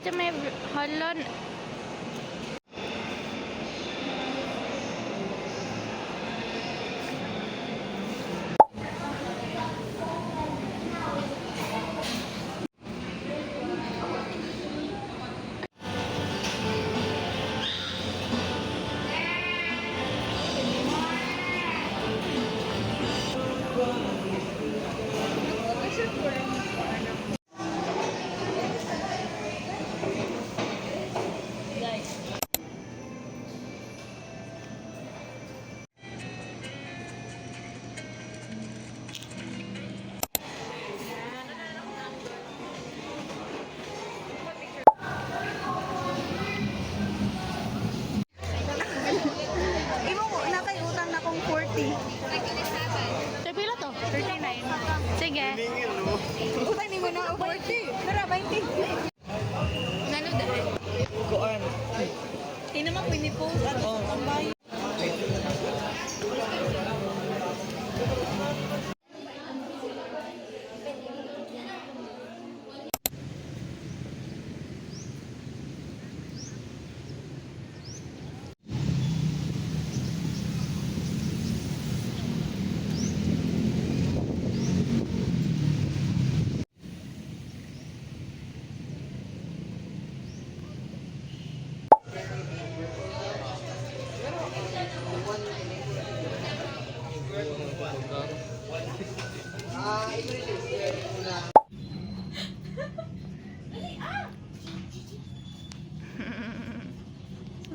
Ito may halon. Pila to? 39. Sige. Utang ni mo na 40. Tara, 20. Nano dahil? Kuan. Di naman pinipost at ang bayo.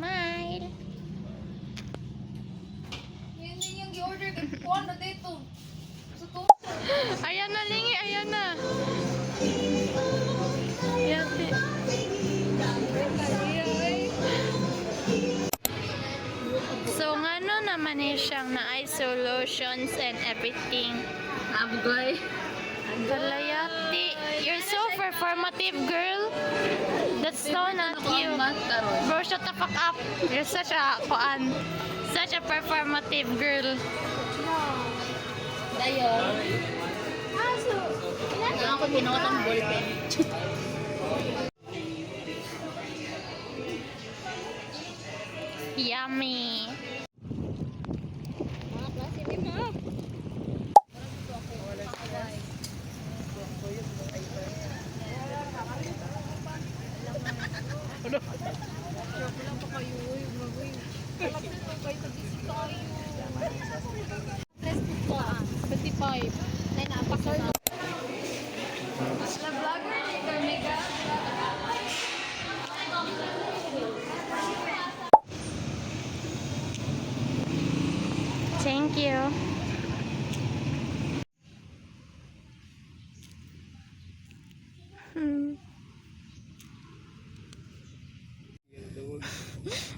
Smile. Yan din yung i-order kay Kuan na dito. Sa to. Ayan na, Lingi. Ayan na. Yati. So, ngano naman eh siyang na-eye solutions and everything. Abgoy. Kalayati. You're so performative, girl. That's so not you. Bro, shut the fuck up. You're such a performative girl. Dayon. Aso. Ilan ako binuot ang ballpen. Yummy. Mga klase ni mo. Thank you.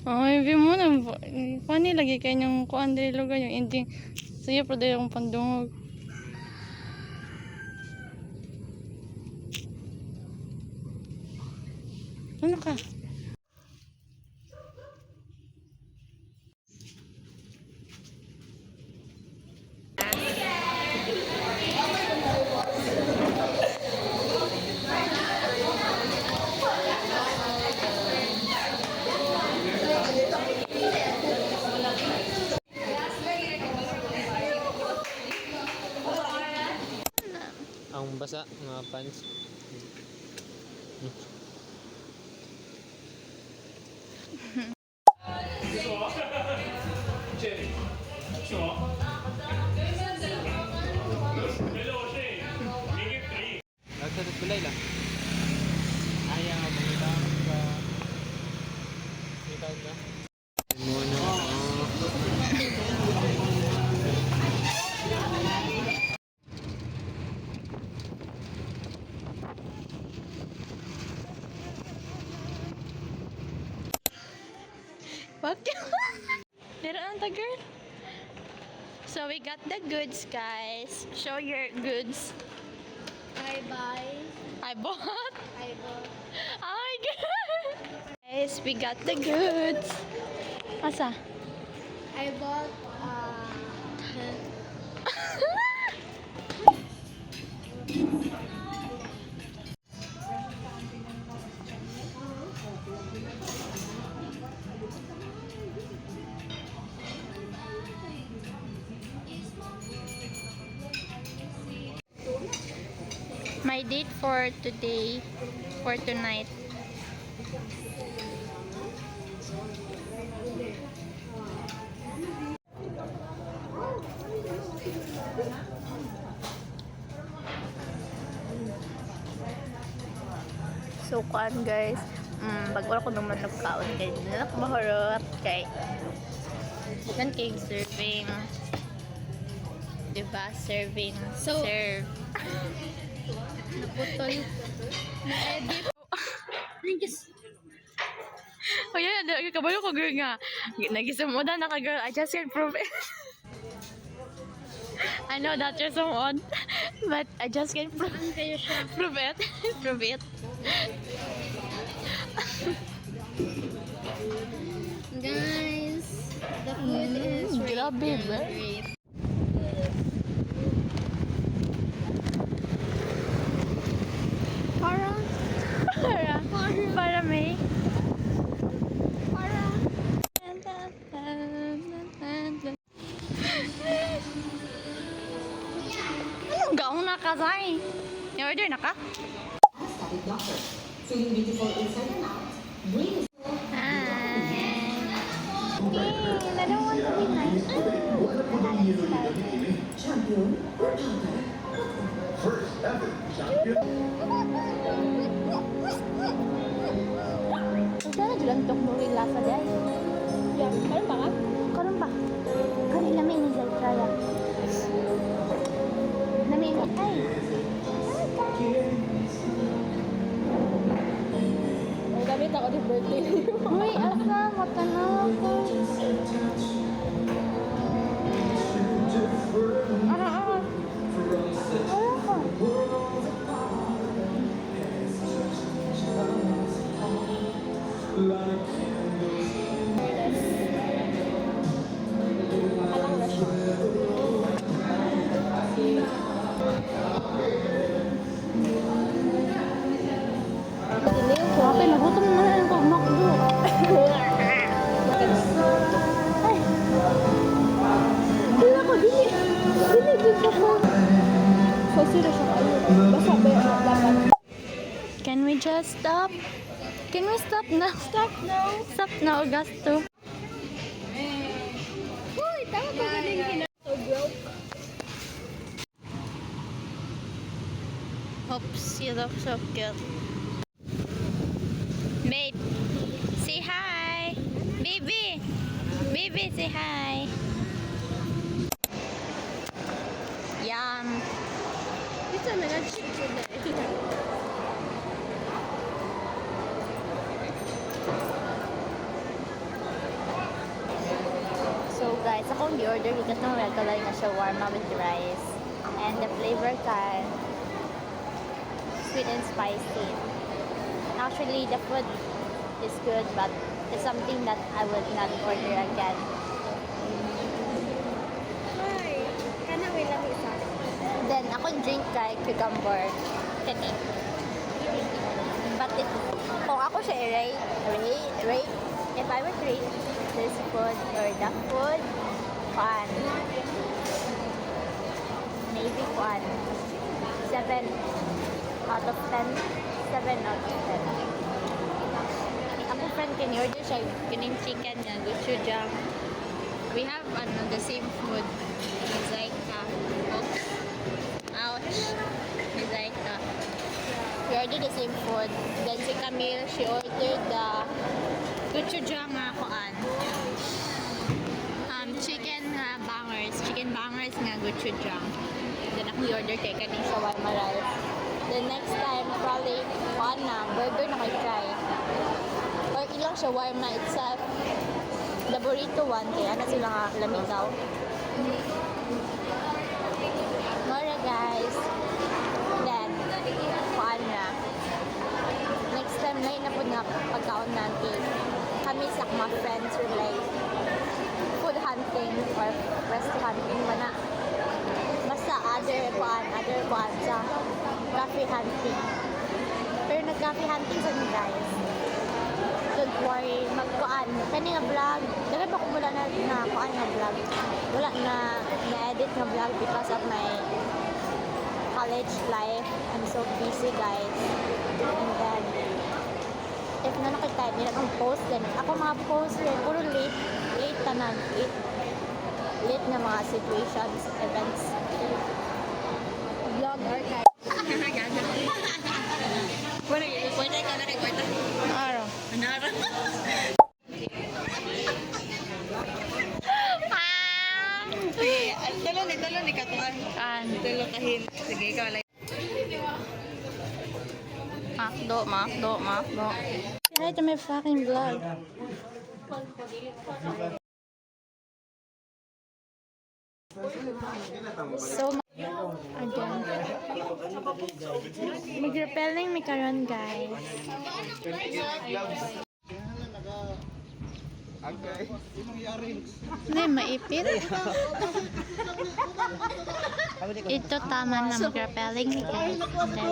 Ay, bi mo na. Funny lagi kayo yung kuan dili lugar yung ending. Sige, pero dili akong pandungog. Ano ka? Ang basa mga pants. Nagsatot kulay lang. Ayaw mga ka. Ikaw ka. Mono. Bakit? Daraan ta, girl. So we got the goods, guys. Show your goods. I buy. I bought. I bought. Oh my god. Guys, we got the goods. Asa? I bought My date for today, for tonight. So kuan guys, bago ako naman nagkaon kay nalak mahurot kay kan kay serving. Diba? Serving. So, serve. naputol. Na-edit. Oh yan, kabalo ko girl nga. Nagisumudan na ka girl. I just can't prove it. I know that you're someone, but I just can't prove, Kayo siya. prove it. Prove it. Guys, the food is ready. Grabe ba? Great. Para. Para may. Para. Anong gaong na ka, Zay? Ni-order na ka? Feeling beautiful inside and out. Breathe. Hi. I don't want to be nice. Champion. First ever champion. Sana julang tok mo ring lasa day. Yeah, karon ba ka? Karon ba? Kani lami ni Zay Traya. Lami ni ay. Ang gamit ako di birthday. Uy, asa matanaw ko. Ara ara. Ara ka. Alang na siya. Grabe, nagutom na rin ko makdo. Ay. Dili ako, dili. Dili, dili ako. So, sino siya kayo? Basta ba dapat? Can we just stop? Can we stop now? Stop now. Stop now, Augusto. Uy, tama ba galing kina? So broke. Oops, you look so cute. Babe, say hi. Baby. Baby, say hi. Yum. Ito na nag-chick today. So guys, akong gi-order because ng regular na shawarma with rice. And the flavor can sweet and spicy. Actually, the food is good, but it's something that I will not order again. Ay, kana may lami isa. Then, akong drink kay cucumber. Kani. But kung ako siya i-rate, if I would rate this food or that food, fun. Maybe fun. 7 out of 10. 7 out of 10. Ako friend can order siya kining chicken niya, gochujang. We have the same food. Mozaika. Oops. Ouch. Mozaika. We ordered the same food. Then si Camille, she ordered the gochujang nga kuan. Chicken bangers. Chicken bangers nga gochujang. Then ako i-order kay kaning shawarma rice. The next time, probably, kuan na, burger na kayo try. Or ilang shawarma itself. The burrito one, kaya na sila nga lamitaw. Mora guys. Then, kuan na. Next time, na yun na po na pagkaon natin. Kami sa mga friends were like, food hunting or restaurant hunting ba na. Basta other kuan sa coffee hunting. Pero nag-coffee hunting sa ni guys. Don't worry, magkuan. Kani nga vlog, dahil ba kung wala na kuan nga vlog. Wala na na-edit nga vlog because of my college life. I'm so busy, guys. And then, if na nakita, hindi na akong post din. Ako mga post din, puro late. Late tanan. Late na mga situations, events. Vlog archive. Wala, pwede ka na record. Araw. Anara. Talon ni katuan. Tulo kahin. Sige, ikaw lang. Makdo. Hi to my fucking vlog. So, again. Mag-repelling mi karon, guys. Hindi, maipit. Ito tama na mag-repelling mi guys. And then,